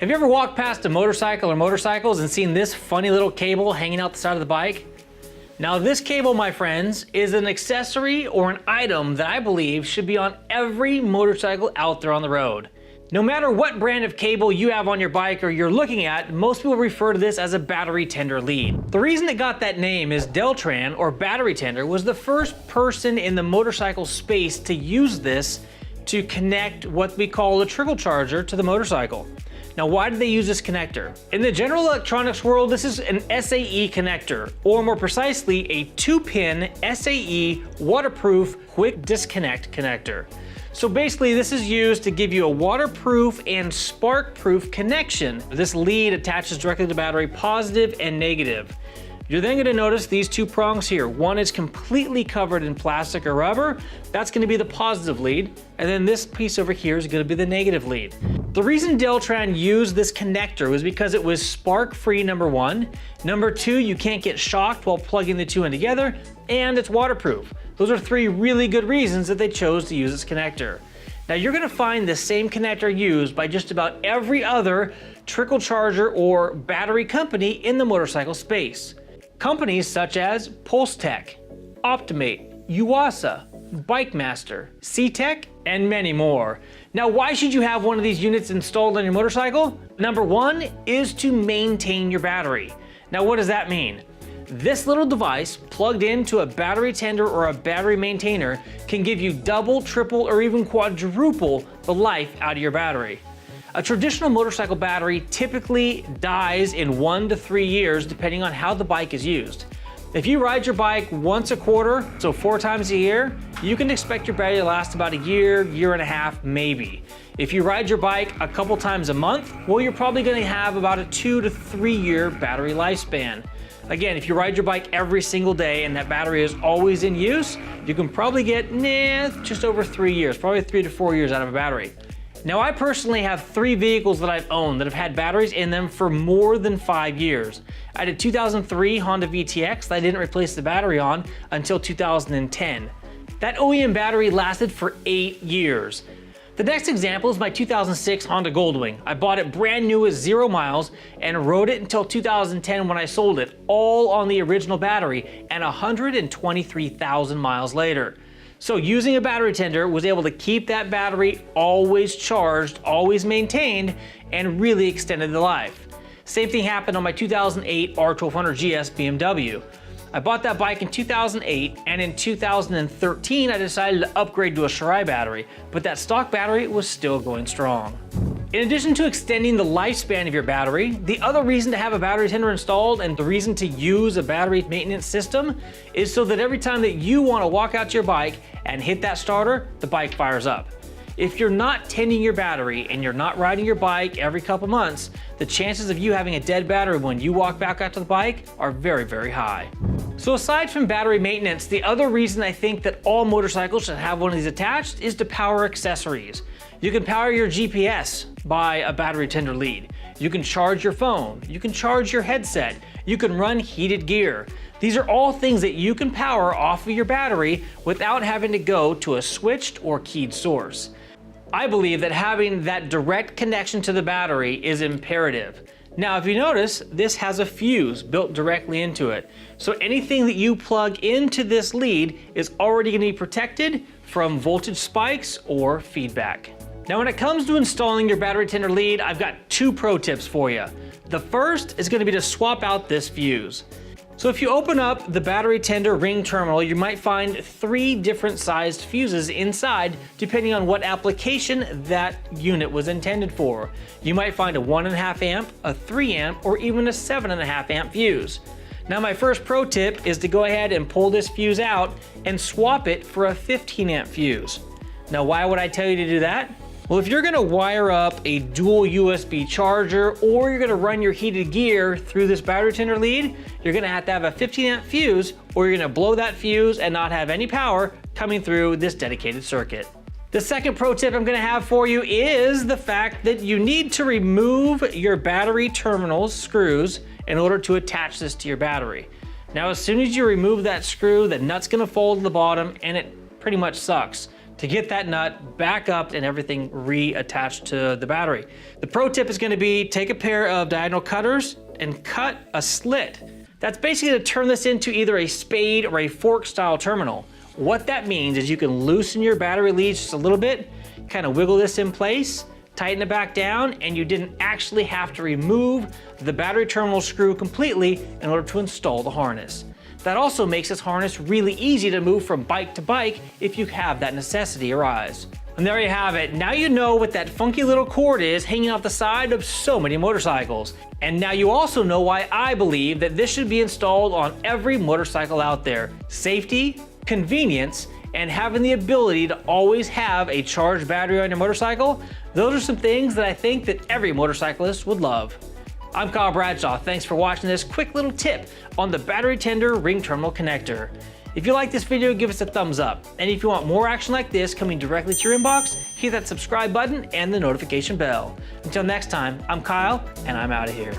Have you ever walked past a motorcycle or motorcycles and seen this funny little cable hanging out the side of the bike? Now this cable, my friends, is an accessory or an item that I believe should be on every motorcycle out there on the road. No matter what brand of cable you have on your bike or you're looking at, most people refer to this as a battery tender lead. The reason it got that name is Deltran, or battery tender, was the first person in the motorcycle space to use this to connect what we call a trickle charger to the motorcycle. Now, why did they use this connector? In the general electronics world, this is an SAE connector, or more precisely, a 2-pin SAE waterproof quick disconnect connector. So basically, this is used to give you a waterproof and spark-proof connection. This lead attaches directly to the battery, positive and negative. You're then going to notice these two prongs here. One is completely covered in plastic or rubber. That's going to be the positive lead. And then this piece over here is going to be the negative lead. The reason Deltran used this connector was because it was spark-free, number one. Number two, you can't get shocked while plugging the two in together, and it's waterproof. Those are three really good reasons that they chose to use this connector. Now you're going to find the same connector used by just about every other trickle charger or battery company in the motorcycle space. Companies such as Pulsetech, Optimate, Yuasa, BikeMaster, C-Tech, and many more. Now, why should you have one of these units installed on your motorcycle? Number one is to maintain your battery. Now, what does that mean? This little device plugged into a battery tender or a battery maintainer can give you double, triple, or even quadruple the life out of your battery. A traditional motorcycle battery typically dies in 1 to 3 years depending on how the bike is used. If you ride your bike once a quarter, so 4 times a year, you can expect your battery to last about a year, year and a half, maybe. If you ride your bike a couple times a month, well, you're probably going to have about a 2 to 3 year battery lifespan. Again, if you ride your bike every single day and that battery is always in use, you can probably get just over 3 years, probably 3 to 4 years out of a battery. Now, I personally have 3 vehicles that I've owned that have had batteries in them for more than 5 years. I had a 2003 Honda VTX that I didn't replace the battery on until 2010. That OEM battery lasted for 8 years. The next example is my 2006 Honda Goldwing. I bought it brand new with 0 miles and rode it until 2010 when I sold it, all on the original battery and 123,000 miles later. So using a battery tender was able to keep that battery always charged, always maintained, and really extended the life. Same thing happened on my 2008 R1200 GS BMW. I bought that bike in 2008, and in 2013 I decided to upgrade to a Shirai battery, but that stock battery was still going strong. In addition to extending the lifespan of your battery, the other reason to have a battery tender installed and the reason to use a battery maintenance system is so that every time that you want to walk out to your bike and hit that starter, the bike fires up. If you're not tending your battery and you're not riding your bike every couple months, the chances of you having a dead battery when you walk back out to the bike are very, very high. So aside from battery maintenance, the other reason I think that all motorcycles should have one of these attached is to power accessories. You can power your GPS by a battery tender lead. You can charge your phone. You can charge your headset. You can run heated gear. These are all things that you can power off of your battery without having to go to a switched or keyed source. I believe that having that direct connection to the battery is imperative. Now, if you notice, this has a fuse built directly into it. So anything that you plug into this lead is already going to be protected from voltage spikes or feedback. Now, when it comes to installing your battery tender lead, I've got 2 pro tips for you. The first is going to be to swap out this fuse. So if you open up the battery tender ring terminal, you might find 3 different sized fuses inside depending on what application that unit was intended for. You might find a 1.5 amp, a 3 amp, or even a 7.5 amp fuse. Now, my first pro tip is to go ahead and pull this fuse out and swap it for a 15 amp fuse. Now, why would I tell you to do that? Well, if you're gonna wire up a dual USB charger or you're gonna run your heated gear through this battery tender lead, you're gonna have to have a 15 amp fuse or you're gonna blow that fuse and not have any power coming through this dedicated circuit. The second pro tip I'm gonna have for you is the fact that you need to remove your battery terminals screws in order to attach this to your battery. Now, as soon as you remove that screw, the nut's gonna fold to the bottom and it pretty much sucks. to get that nut back up and everything reattached to the battery. The pro tip is going to be take a pair of diagonal cutters and cut a slit. That's basically to turn this into either a spade or a fork style terminal. What that means is you can loosen your battery leads just a little bit, kind of wiggle this in place, tighten it back down, and you didn't actually have to remove the battery terminal screw completely in order to install the harness. That also makes this harness really easy to move from bike to bike if you have that necessity arise. And there you have it. Now you know what that funky little cord is hanging off the side of so many motorcycles. And now you also know why I believe that this should be installed on every motorcycle out there. Safety, convenience, and having the ability to always have a charged battery on your motorcycle, those are some things that I think that every motorcyclist would love. I'm Kyle Bradshaw. Thanks for watching this quick little tip on the battery tender ring terminal connector. If you like this video, give us a thumbs up. And if you want more action like this coming directly to your inbox, hit that subscribe button and the notification bell. Until next time, I'm Kyle, and I'm out of here.